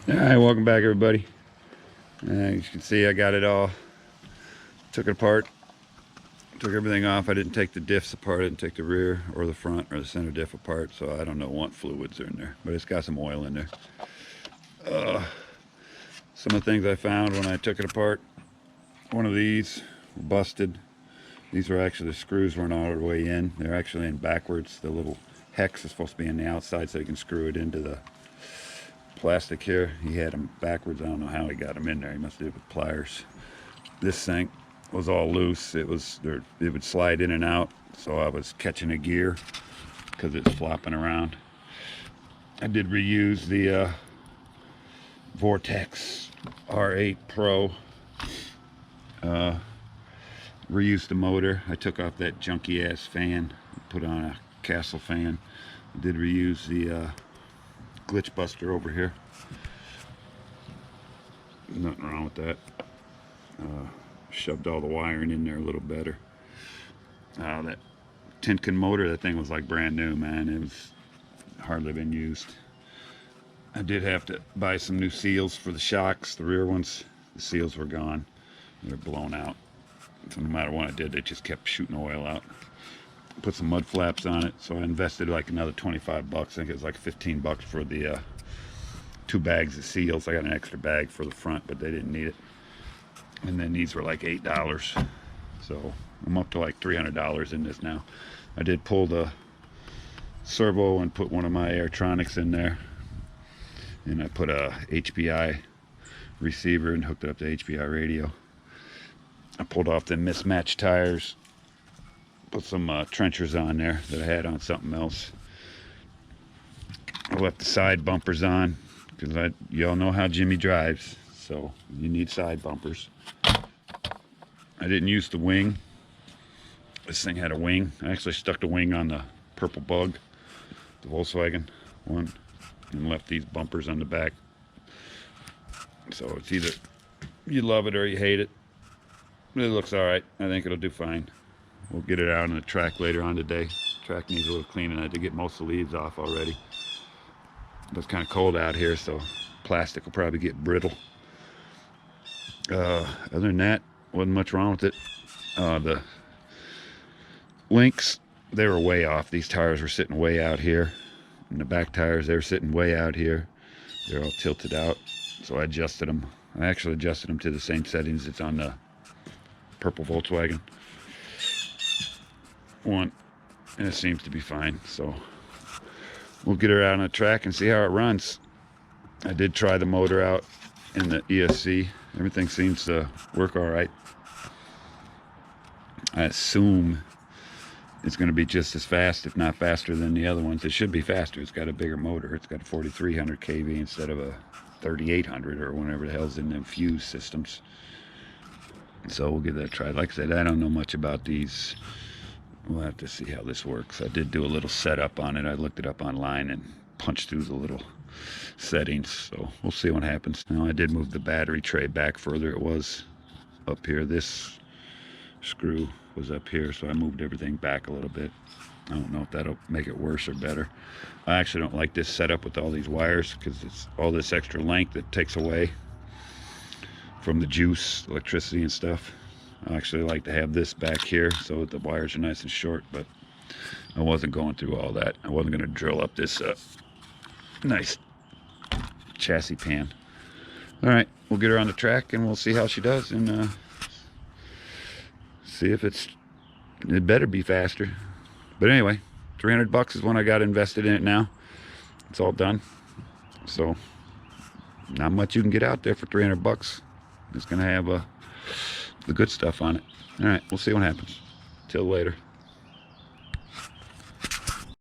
Alright, welcome back everybody. As you can see, I got it all, took it apart, took everything off. I didn't take the diffs apart, I didn't take the rear or the front or the center diff apart, so I don't know what fluids are in there, but it's got some oil in there. Some of the things I found when I took it apart, one of these were busted. These were actually, the screws weren't all the way in, they're actually in backwards. The little hex is supposed to be on the outside so you can screw it into the plastic here. He had them backwards. I don't know how he got them in there. He must have did it with pliers. This thing was all loose. It would slide in and out, so I was catching a gear because it's flopping around. I did reuse the Vortex R8 Pro. Reused the motor. I took off that junky ass fan, put on a Castle fan. I did reuse the glitch buster over here. Nothing wrong with that. Shoved all the wiring in there a little better. That Tinkin motor, that thing was like brand new, man. It was hardly been used. I did have to buy some new seals for the shocks, the rear ones. The seals were gone. They're blown out. So no matter what I did, they just kept shooting oil out. Put some mud flaps on it, so I invested like another 25 bucks. I think it was like 15 bucks for the 2 bags of seals. I got an extra bag for the front, but they didn't need it. And then these were like $8. So I'm up to like $300 in this now. I did pull the servo and put one of my Airtronics in there. And I put a HPI receiver and hooked it up to HPI radio. I pulled off the mismatched tires. Put some trenchers on there that I had on something else. I left the side bumpers on because y'all know how Jimmy drives, so you need side bumpers. I didn't use the wing. This thing had a wing. I actually stuck the wing on the purple bug, the Volkswagen one, and left these bumpers on the back. So it's either you love it or you hate it. It looks all right. I think it'll do fine. We'll get it out on the track later on today. The track needs a little cleaning. I did get most of the leaves off already. But it's kind of cold out here, so plastic will probably get brittle. Other than that, wasn't much wrong with it. The links, they were way off. These tires were sitting way out here. And the back tires, they were sitting way out here. They're all tilted out, so I adjusted them. I actually adjusted them to the same settings it's on the purple Volkswagen one, and it seems to be fine. So we'll get her out on the track and see how it runs. I did try the motor out in the ESC. Everything seems to work all right. I assume it's going to be just as fast, if not faster than the other ones. It should be faster. It's got a bigger motor. It's got a 4300 kV instead of a 3800 or whatever the hell's in them fuse systems. So we'll give that a try. Like I said, I don't know much about these. We'll have to see how this works. I did do a little setup on it. I looked it up online and punched through the little settings. So we'll see what happens. Now I did move the battery tray back further. It was up here. This screw was up here, so I moved everything back a little bit. I don't know if that'll make it worse or better. I actually don't like this setup with all these wires because it's all this extra length that takes away from the juice, electricity and stuff. I actually like to have this back here so the wires are nice and short, but I wasn't going through all that. I wasn't going to drill up this nice chassis pan. All right, we'll get her on the track and we'll see how she does and see if it better be faster. But anyway, 300 bucks is when I got invested in it now. It's all done. So not much you can get out there for 300 bucks. It's going to have the good stuff on it. All right, we'll see what happens. Till later.